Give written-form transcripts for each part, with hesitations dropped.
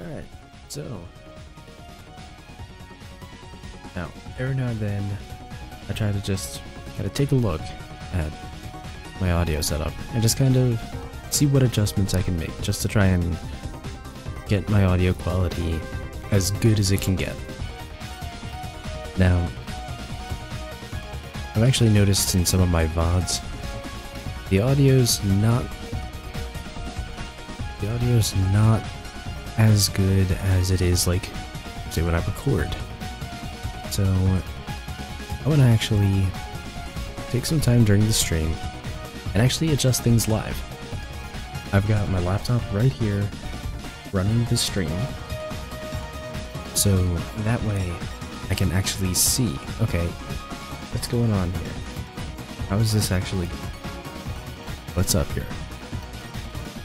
Alright, so now every now and then I try to just kind of take a look at my audio setup and just kind of see what adjustments I can make just to try and get my audio quality as good as it can get. Now, I've actually noticed in some of my VODs, the audio's not as good as it is, like, say, when I record. So I want to actually take some time during the stream and actually adjust things live. I've got my laptop right here running the stream, so that way I can actually see, okay, what's going on here? How is this actually? What's up here?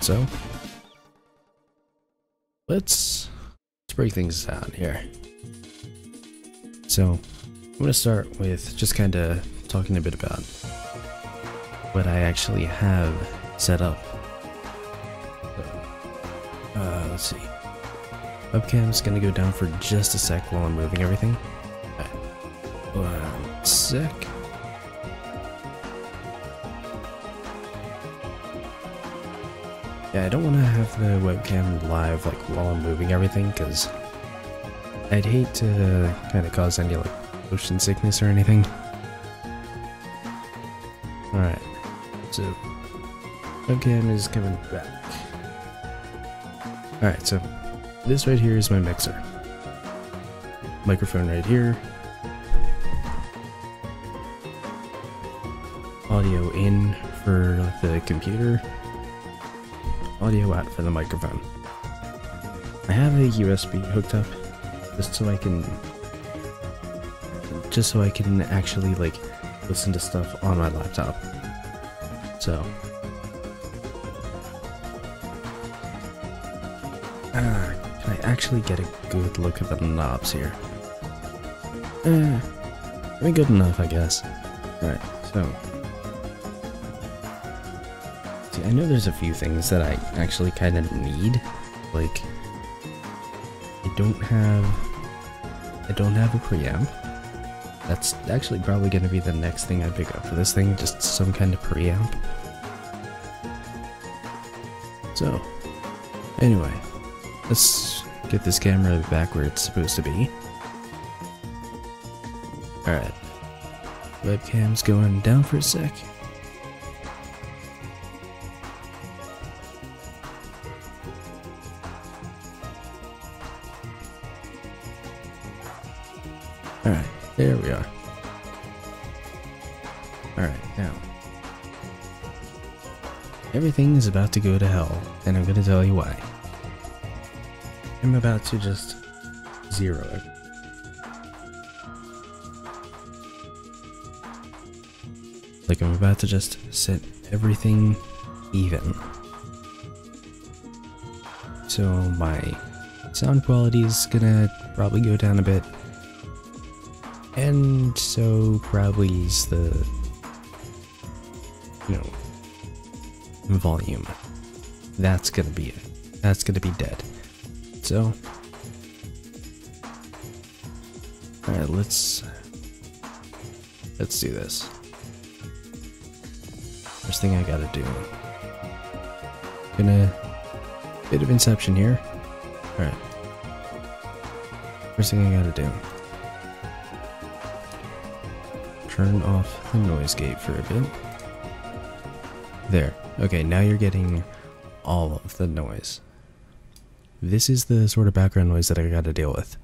So let's break things down here. So I'm gonna start with just kind of talking a bit about what I actually have set up. Let's see. Webcam's gonna go down for just a sec while I'm moving everything. Okay. 1 sec. Yeah, I don't want to have the webcam live like while I'm moving everything, because I'd hate to kind of cause any like motion sickness or anything. Alright, so webcam is coming back. Alright, so this right here is my mixer. Microphone right here. Audio in for the computer. Audio out for the microphone. I have a USB hooked up just so I can actually like listen to stuff on my laptop. So can I actually get a good look at the knobs here? I mean, good enough, I guess. Alright, so see, I know there's a few things that I actually kind of need. Like, I don't have a preamp. That's actually probably going to be the next thing I pick up for this thing, just some kind of preamp. So, anyway, let's get this camera back where it's supposed to be. Alright, webcam's going down for a sec. Alright, there we are. Alright, now everything is about to go to hell, and I'm gonna tell you why. I'm about to just zero it. Like, I'm about to just set everything even. So my sound quality is gonna probably go down a bit. And so probably is the, volume. That's gonna be it. That's gonna be dead. So, alright, let's do this. First thing I gotta do. Gonna bit of inception here. Alright. First thing I gotta do. Turn off the noise gate for a bit. There. Okay, now you're getting all of the noise. This is the sort of background noise that I gotta deal with.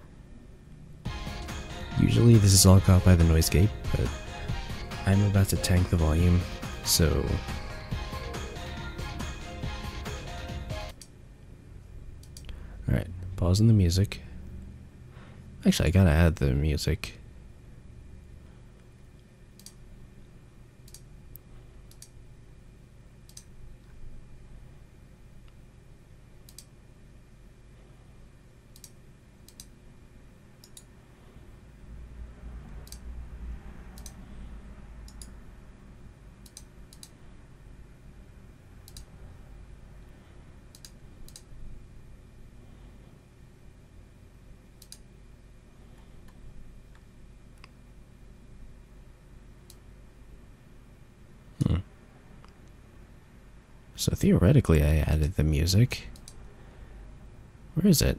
Usually this is all caught by the noise gate, but I'm about to tank the volume, so alright, pausing the music. Actually, I gotta add the music. So theoretically I added the music. Where is it?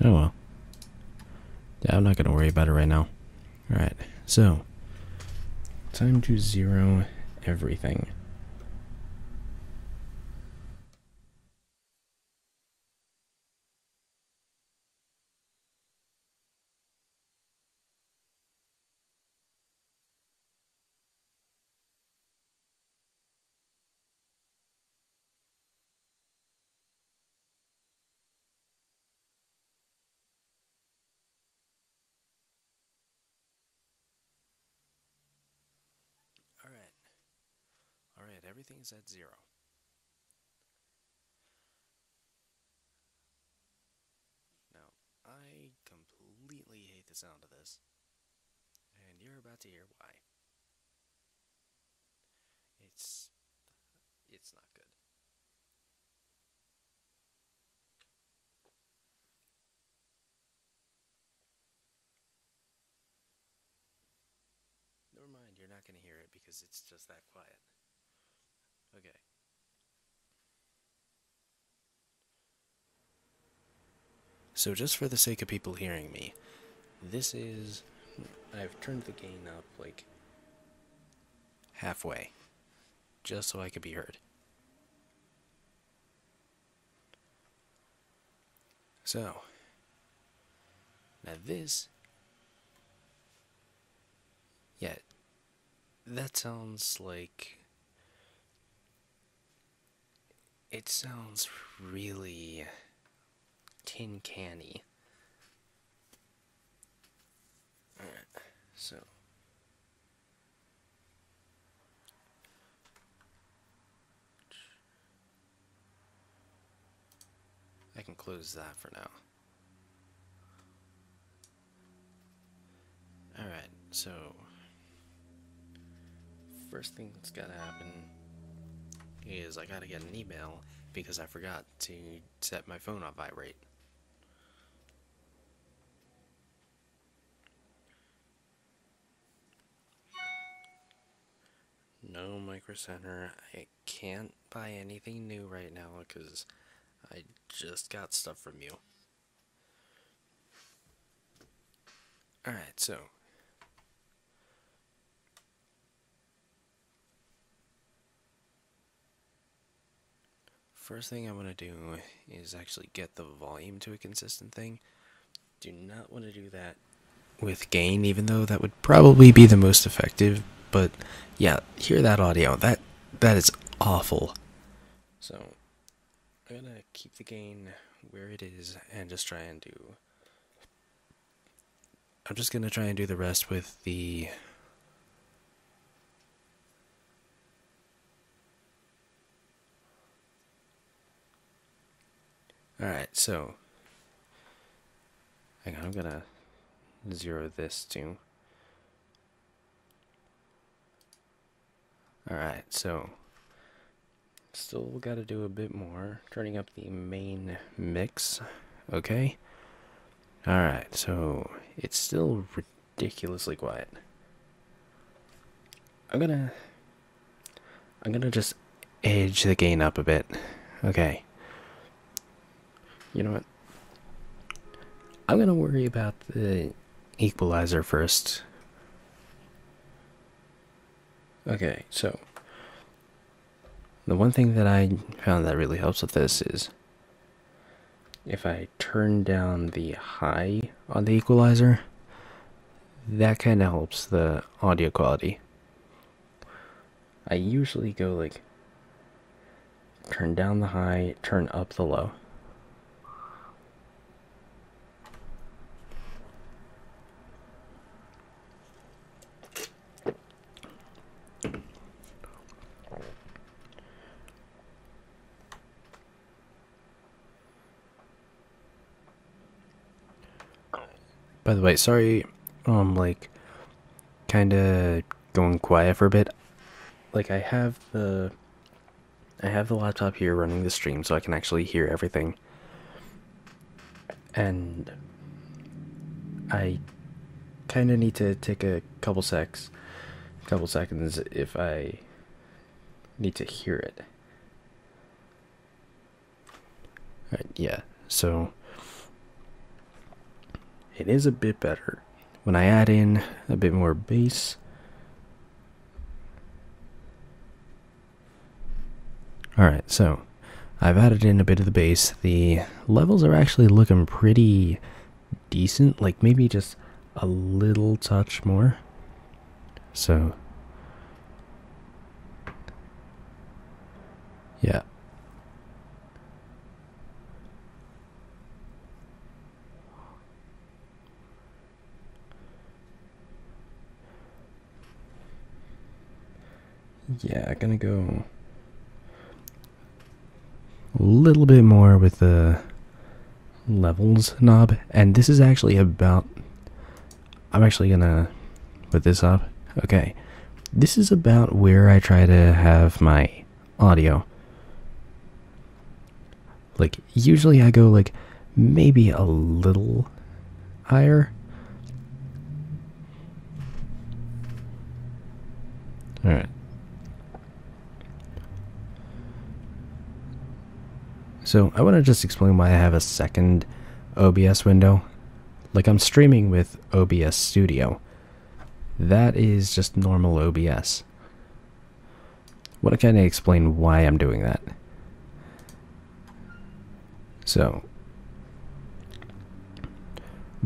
Oh well. Yeah, I'm not gonna worry about it right now. Alright, so time to zero everything. Alright. Alright, everything's at 0. Now, I completely hate the sound of this. And you're about to hear why. It's not good. Never mind, you're not gonna hear it because it's just that quiet. Okay. So just for the sake of people hearing me, I've turned the gain up like halfway, just so I could be heard. So, now yeah, that sounds like, it sounds really tin canny. Alright, so I can close that for now. Alright, so first thing that's gotta happen is I gotta get an email because I forgot to set my phone on vibrate. No Micro Center. I can't buy anything new right now because I just got stuff from you. Alright, so first thing I want to do is actually get the volume to a consistent thing. Do not want to do that with gain, even though that would probably be the most effective. But yeah, hear that audio. That is awful. So I'm gonna keep the gain where it is and just try and do. I'm just gonna try and do the rest with the. Alright, so hang on, I'm gonna zero this too. Alright, so still gotta do a bit more. Turning up the main mix. Okay. Alright, so it's still ridiculously quiet. I'm gonna just edge the gain up a bit. Okay. You know what? I'm gonna worry about the equalizer first. Okay, so the one thing that I found that really helps with this is if I turn down the high on the equalizer, that kind of helps the audio quality. I usually go like turn down the high, turn up the low. By the way, sorry, like, kinda going quiet for a bit. Like, I have the laptop here running the stream so I can actually hear everything. And I kinda need to take a couple seconds if I need to hear it. Alright, yeah, so it is a bit better. When I add in a bit more bass, alright, so I've added in a bit of the bass. The levels are actually looking pretty decent, like maybe just a little touch more. So, yeah. Yeah, gonna go a little bit more with the levels knob, and this is actually about, I'm actually gonna put this up. Okay, this is about where I try to have my audio. Like, usually I go like maybe a little higher. Alright. So I want to just explain why I have a second OBS window. Like, I'm streaming with OBS Studio. That is just normal OBS. I want to kind of explain why I'm doing that. So,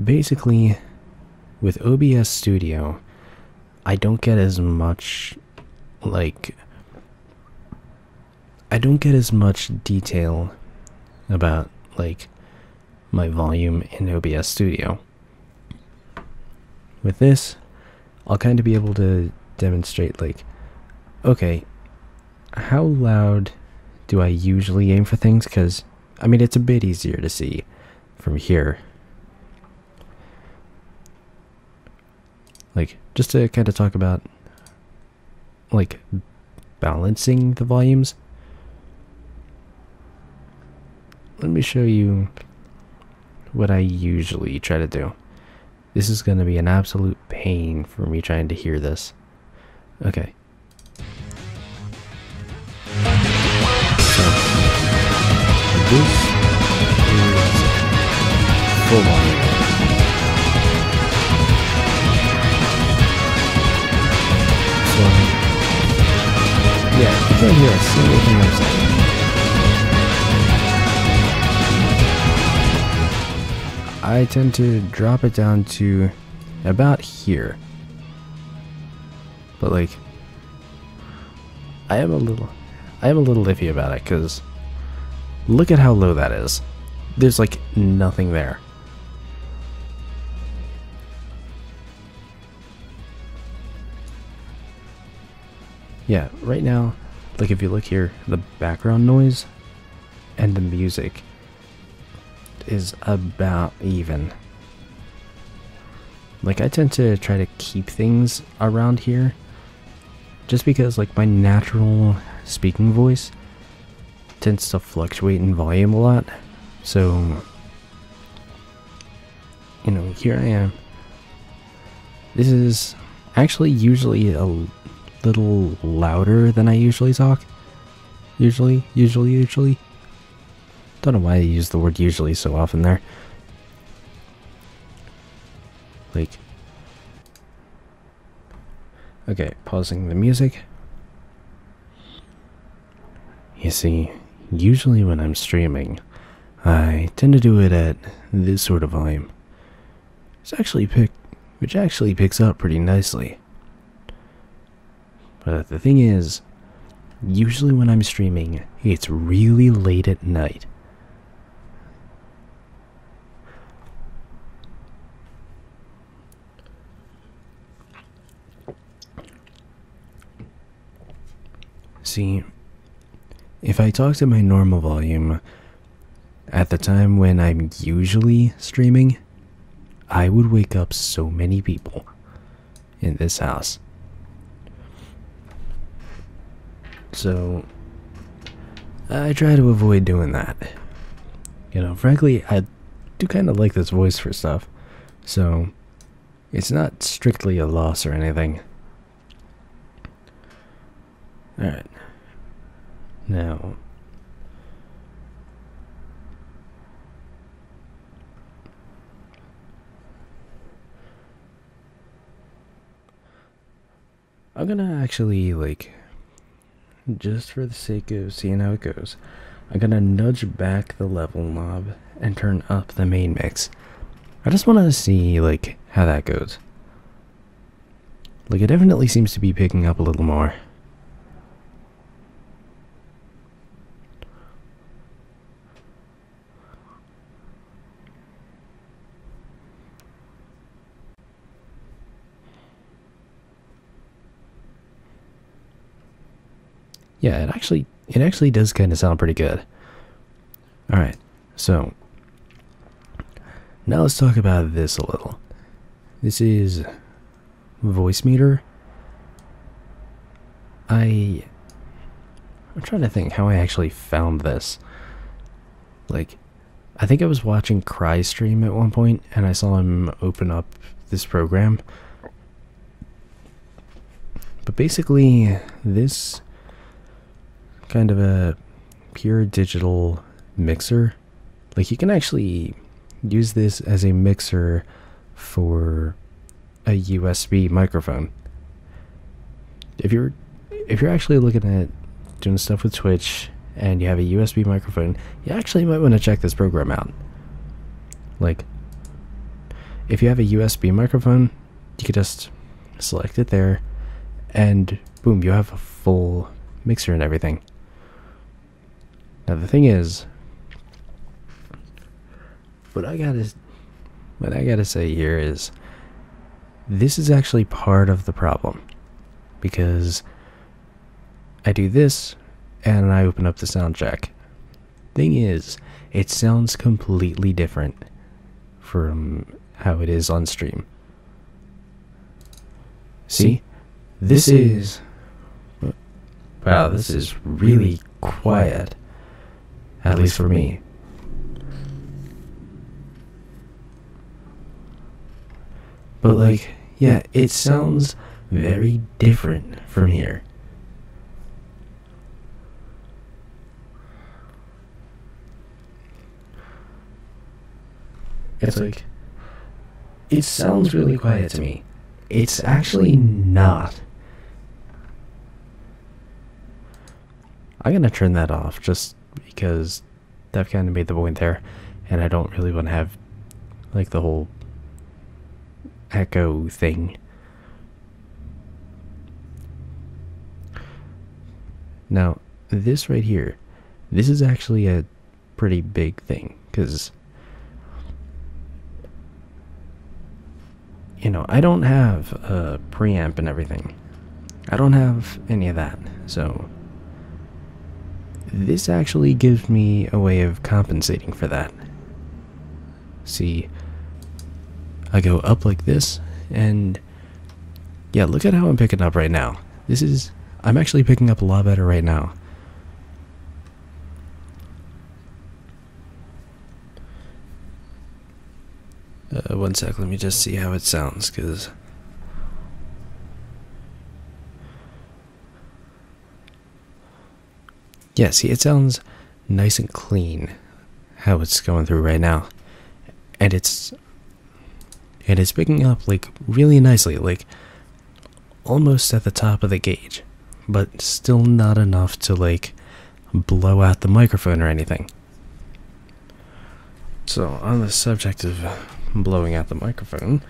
basically, with OBS Studio, I don't get as much, like, I don't get as much detail about, like, my volume in OBS Studio. With this, I'll kind of be able to demonstrate, like, okay, how loud do I usually aim for things? Because, I mean, it's a bit easier to see from here. Like, just to kind of talk about, like, balancing the volumes. Let me show you what I usually try to do. This is going to be an absolute pain for me trying to hear this. Okay. So, this is full volume. So, yeah, you can't hear a single thing I'm saying. I tend to drop it down to about here. But like, I am a little iffy about it, because look at how low that is. There's like nothing there. Yeah, right now, like if you look here, the background noise and the music is about even. Like, I tend to try to keep things around here just because, like, my natural speaking voice tends to fluctuate in volume a lot. So, you know, here I am. This is actually usually a little louder than I usually talk. Usually. Don't know why I use the word usually so often there. Like, okay, pausing the music. You see, usually when I'm streaming, I tend to do it at this sort of volume. Which actually picks up pretty nicely. But the thing is, usually when I'm streaming, it's really late at night. See, if I talk to my normal volume at the time when I'm usually streaming, I would wake up so many people in this house. So, I try to avoid doing that. You know, frankly, I do kind of like this voice for stuff, so it's not strictly a loss or anything. Alright, Now, I'm gonna actually, like, just for the sake of seeing how it goes, I'm gonna nudge back the level knob and turn up the main mix. I just want to see, like, how that goes. Like, it definitely seems to be picking up a little more. Yeah, it actually does kind of sound pretty good. All right, so now let's talk about this a little. This is voice meter. I'm trying to think how I actually found this. Like, I think I was watching Cry stream at one point, and I saw him open up this program. But basically, this kind of a pure digital mixer. Like, you can actually use this as a mixer for a USB microphone. If you're actually looking at doing stuff with Twitch and you have a USB microphone, you actually might want to check this program out. Like, if you have a USB microphone, you could just select it there, and boom, you have a full mixer and everything. Now the thing is, what I gotta say here is, this is actually part of the problem, because I do this and I open up the sound check. Thing is, it sounds completely different from how it is on stream. See, this is, wow, this is really quiet, at least for me. But, like, yeah, it sounds very different from here. It's like, it sounds really quiet to me. It's actually not. I'm gonna turn that off just because that kind of made the point there, and I don't really want to have, like, the whole echo thing. Now, this right here, this is actually a pretty big thing, because, you know, I don't have a preamp and everything. I don't have any of that, so this actually gives me a way of compensating for that. See, I go up like this, and yeah, look at how I'm picking up right now. I'm actually picking up a lot better right now. One sec, let me just see how it sounds, because yeah, see, it sounds nice and clean how it's going through right now. And it's picking up, like, really nicely, like almost at the top of the gauge, but still not enough to, like, blow out the microphone or anything. So, on the subject of blowing out the microphone,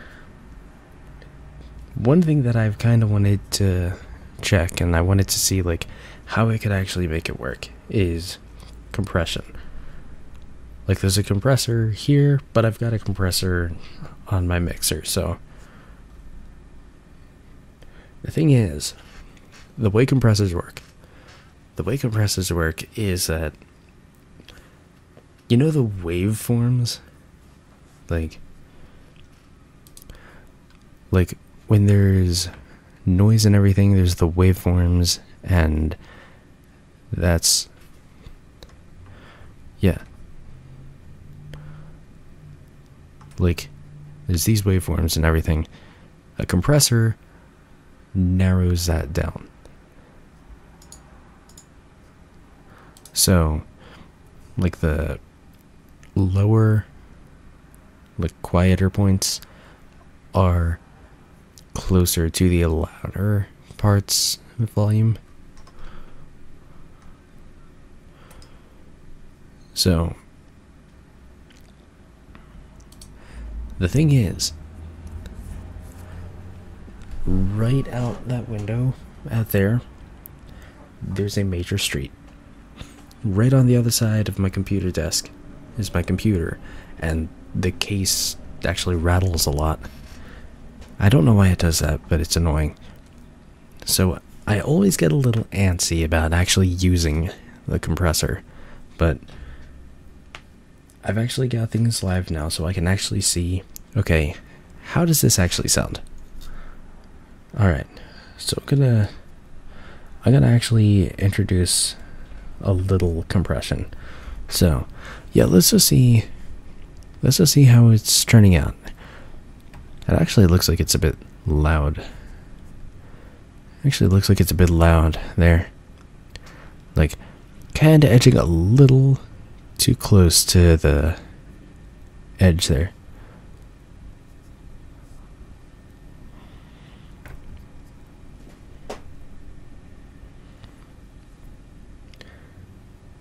one thing that I've kind of wanted to check, and I wanted to see, like, how I could actually make it work, is compression. Like, there's a compressor here, but I've got a compressor on my mixer, so the thing is, the way compressors work is that, you know, the waveforms, like when there's noise and everything, there's the waveforms, and that's, yeah, like, there's these waveforms and everything. A compressor narrows that down. So, like the lower, like quieter points are closer to the louder parts of volume. So, the thing is, right out that window out there, there's a major street. Right on the other side of my computer desk is my computer, and the case actually rattles a lot. I don't know why it does that, but it's annoying. So I always get a little antsy about actually using the compressor, but I've actually got things live now, so I can actually see, okay, how does this actually sound? Alright, so I'm gonna actually introduce a little compression. So yeah, let's just see how it's turning out. It actually looks like it's a bit loud. Actually looks like it's a bit loud there. Like, kinda edging a little too close to the edge there.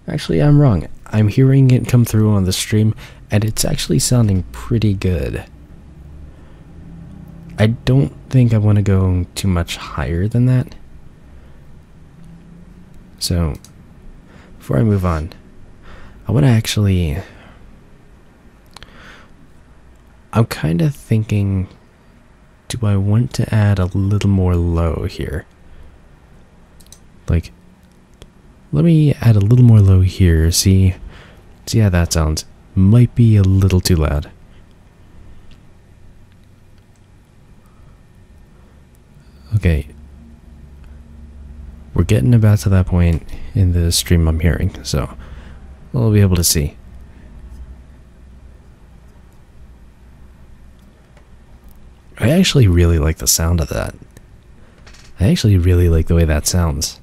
Actually, I'm wrong. I'm hearing it come through on the stream, and it's actually sounding pretty good. I don't think I want to go too much higher than that. So, before I move on, I want to actually... I'm kind of thinking, do I want to add a little more low here? Like, let me add a little more low here, see how that sounds. Might be a little too loud. Okay. We're getting about to that point in the stream I'm hearing, so we'll be able to see. I actually really like the sound of that. I actually really like the way that sounds.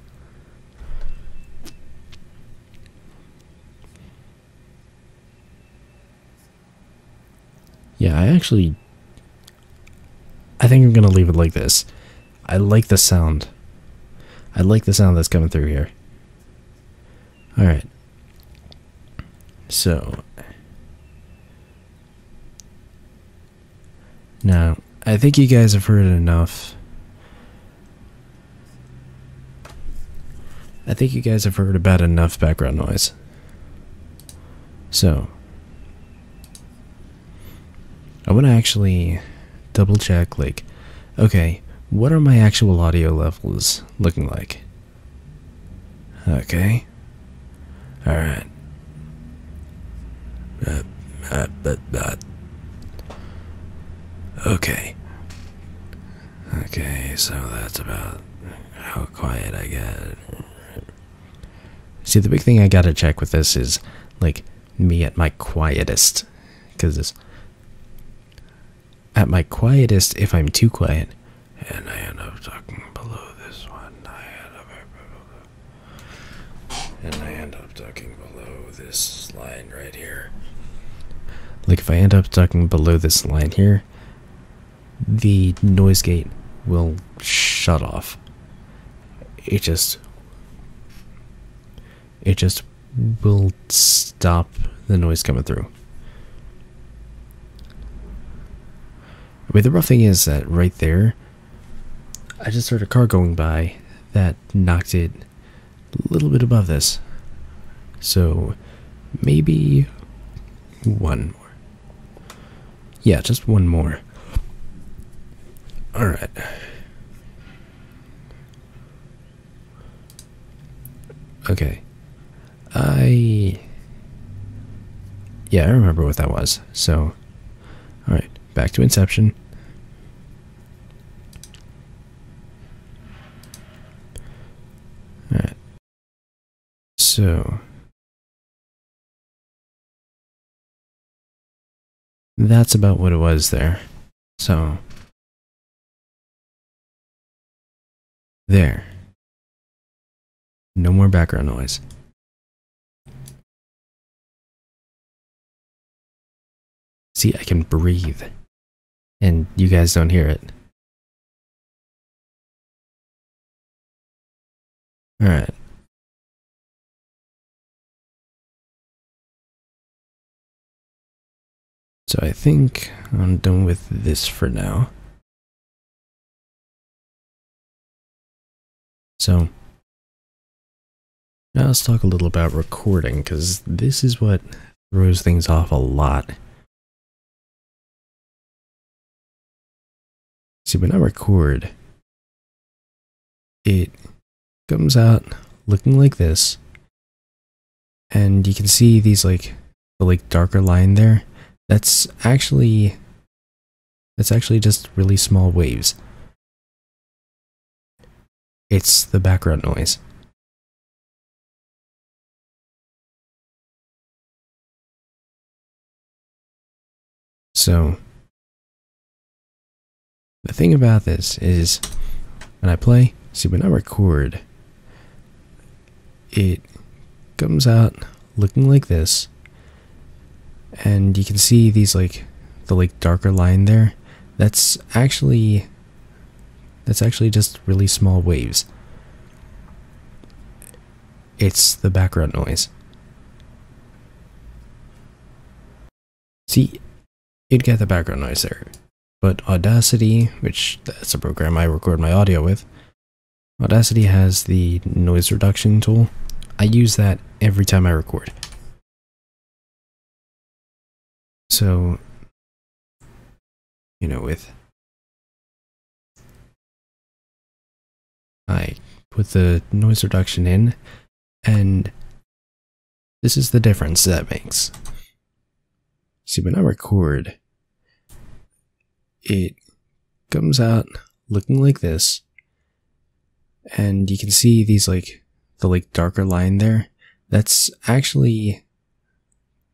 Yeah, I think I'm gonna leave it like this. I like the sound. I like the sound that's coming through here. Alright. So. Now, I think you guys have heard enough. I think you guys have heard about enough background noise. So. I want to actually double check, like, okay, what are my actual audio levels looking like? Okay. Alright. Okay. Okay, so that's about how quiet I get. See, the big thing I gotta check with this is, like, me at my quietest. Because at my quietest, if I'm too quiet, and I end up talking below this one, and I end up talking below this line right here. Like, if I end up talking below this line here, the noise gate will shut off. It just will stop the noise coming through. But the rough thing is that right there, I just heard a car going by that knocked it a little bit above this. So maybe one more. Yeah, just one more. Alright. Okay. Yeah, I remember what that was. So, alright, back to Inception. Alright. So, that's about what it was there. So, there. No more background noise. See, I can breathe. And you guys don't hear it. Alright. So I think I'm done with this for now. So now let's talk a little about recording, because this is what throws things off a lot. See, when I record, it comes out looking like this, and you can see these the darker line there. That's actually just really small waves. It's the background noise. So the thing about this is when I play, see, when I record, it comes out looking like this, and you can see these the darker line there. That's actually just really small waves. It's the background noise. See, you'd get the background noise there, but Audacity, which that's a program I record my audio with, Audacity has the noise reduction tool. I use that every time I record. So, I put the noise reduction in, and this is the difference that makes. See, when I record, it comes out looking like this, and you can see these the darker line there. That's actually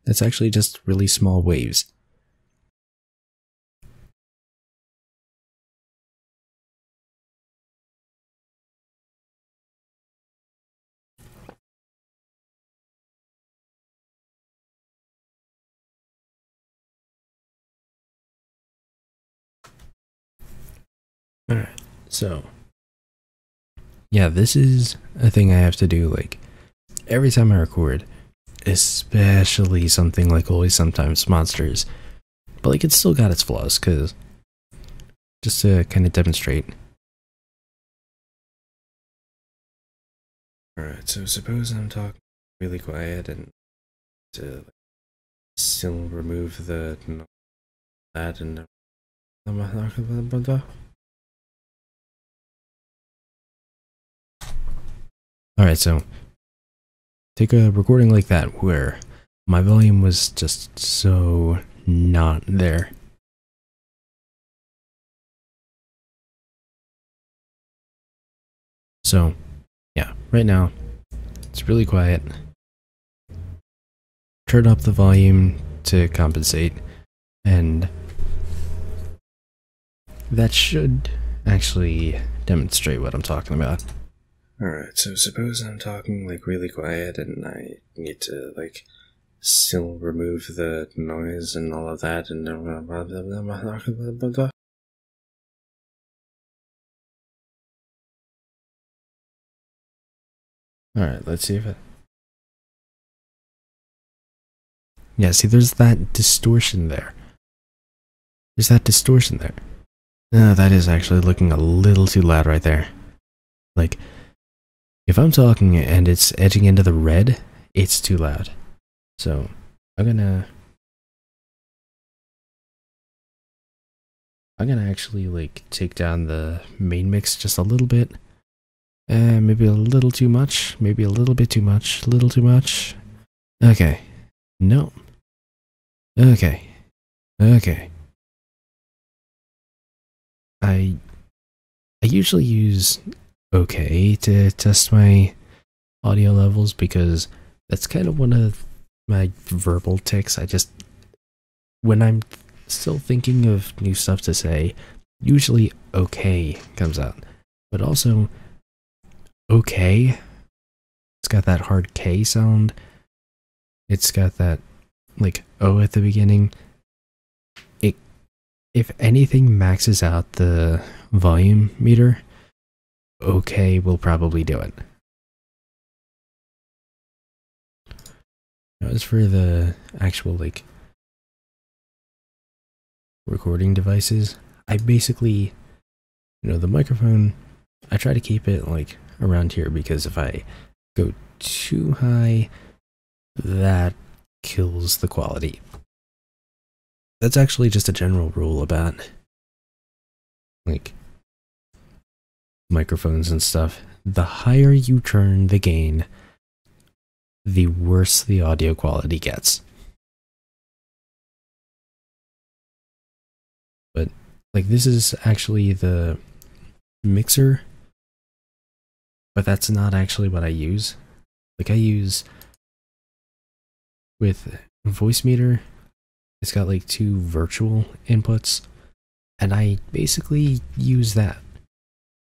just really small waves. Alright, so yeah, this is a thing I have to do every time I record, especially something like Always Sometimes Monsters. But it's still got its flaws, cause just to kind of demonstrate. Alright, so suppose I'm talking really quiet and to still remove the that and alright, so take a recording like that where my volume was just so not there. So yeah, right now it's really quiet. Turn up the volume to compensate, and that should actually demonstrate what I'm talking about. Alright, so suppose I'm talking really quiet and I need to still remove the noise and all of that and alright, let's see if it... Yeah, see, there's that distortion there. There's that distortion there. That is actually looking a little too loud right there. If I'm talking and it's edging into the red, it's too loud. So I'm gonna actually take down the main mix just a little bit. Maybe a little too much, maybe a little bit too much, a little too much. Okay. No. Okay. Okay. I usually use okay to test my audio levels, because that's kind of one of my verbal tics. When I'm still thinking of new stuff to say, usually okay comes out. But also, okay, it's got that hard K sound. It's got that O at the beginning. if anything maxes out the volume meter, okay, we'll probably do it. Now, as for the actual, like, recording devices, I basically, the microphone, I try to keep it, like, around here, because if I go too high, that kills the quality. That's actually just a general rule about, like, microphones and stuff. The higher you turn the gain, the worse the audio quality gets. But, like, this is actually the mixer, but that's not actually what I use. Like, I use, with voice meter, it's got like 2 virtual inputs, and I basically use that.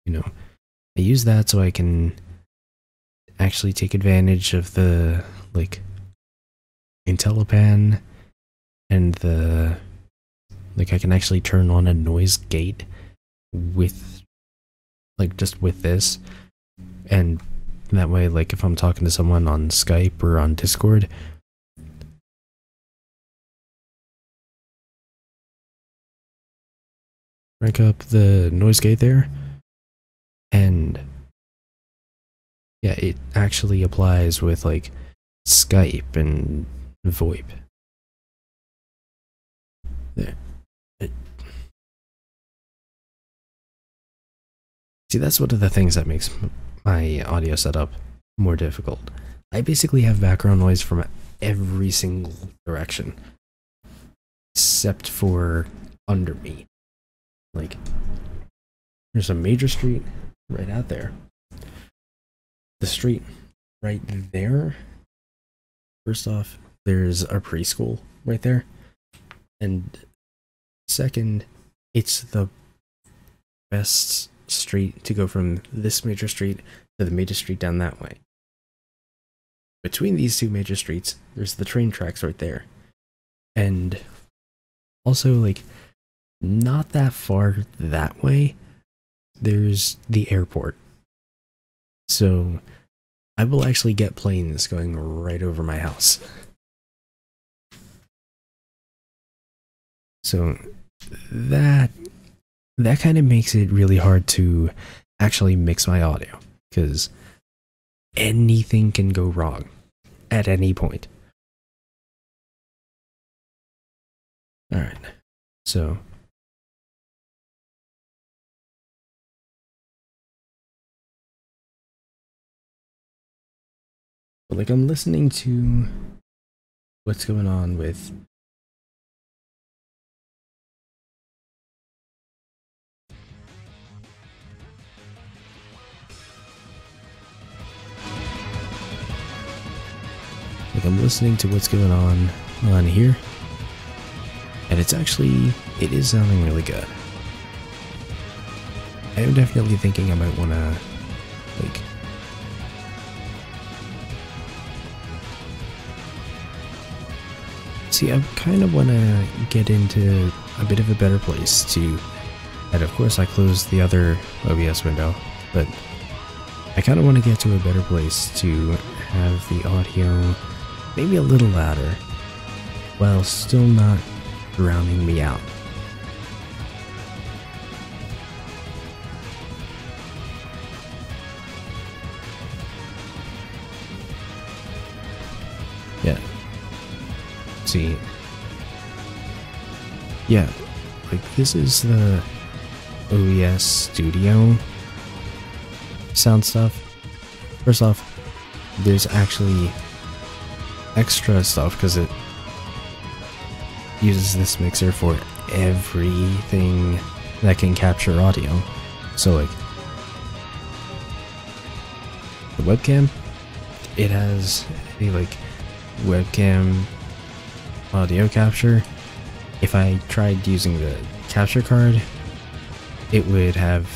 I use that so I can actually take advantage of the, like, IntelliPan and the, like, I can actually turn on a noise gate with, like, just with this, and that way, like, if I'm talking to someone on Skype or on Discord, crank up the noise gate there, and yeah, it actually applies with, like, Skype and VoIP. There. See, that's one of the things that makes my audio setup more difficult. I basically have background noise from every single direction, except for under me. Like, there's a major street right out there. The street right there, first off, there's a preschool right there. And second, it's the best street to go from this major street to the major street down that way. Between these 2 major streets, there's the train tracks right there. And also, like, not that far that way, there's the airport. So I will actually get planes going right over my house. So that kind of makes it really hard to actually mix my audio, because anything can go wrong at any point. Alright, so but, like, I'm listening to what's going on with I'm listening to what's going on here, and it is sounding really good. I am definitely thinking I might want to, like, see, I kind of want to get into a bit of a better place to, and of course I closed the other OBS window, but I kind of want to get to a better place to have the audio maybe a little louder, while still not drowning me out. Yeah. See. Yeah, like, this is the OBS Studio sound stuff. First off, there's actually extra stuff because it uses this mixer for everything that can capture audio. So, like, the webcam, it has a, like, webcam audio capture. If I tried using the capture card, it would have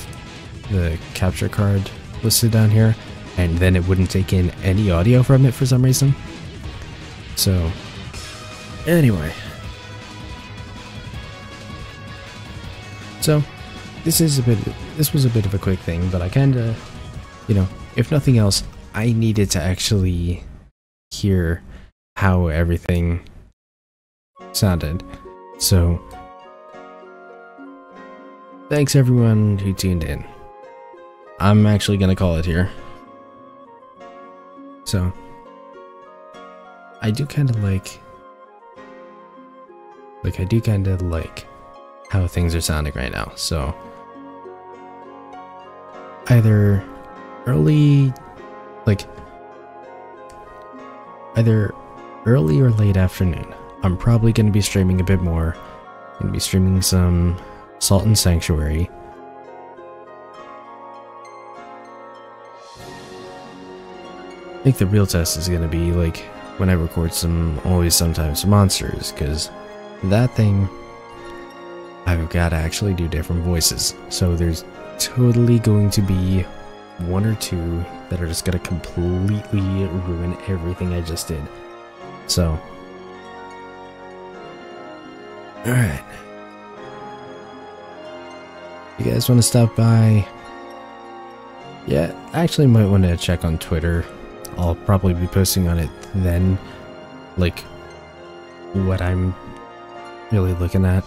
the capture card listed down here, and then it wouldn't take in any audio from it for some reason. So, anyway. So this was a bit of a quick thing, but I kinda, you know, if nothing else, I needed to actually hear how everything sounded. So thanks everyone who tuned in. I'm actually gonna call it here. So I do kind of like how things are sounding right now. So either early or late afternoon. I'm probably going to be streaming a bit more. I'm going to be streaming some Salt and Sanctuary. I think the real test is going to be like when I record some Always Sometimes Monsters, because that thing I've got to actually do different voices. So there's totally going to be one or two that are just going to completely ruin everything I just did. So alright. You guys want to stop by? Yeah, I actually might want to check on Twitter. I'll probably be posting on it then, like what I'm really looking at.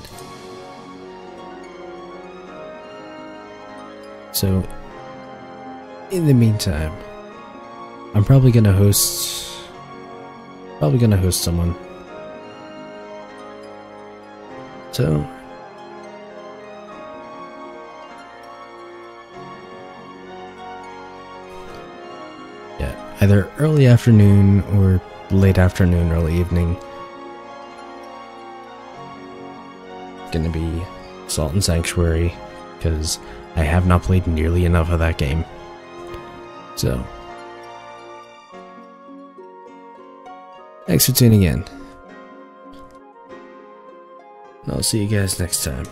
So in the meantime, I'm probably gonna host someone. So yeah, either early afternoon or late afternoon, early evening. Gonna be Salt and Sanctuary, because I have not played nearly enough of that game. So thanks for tuning in, and I'll see you guys next time.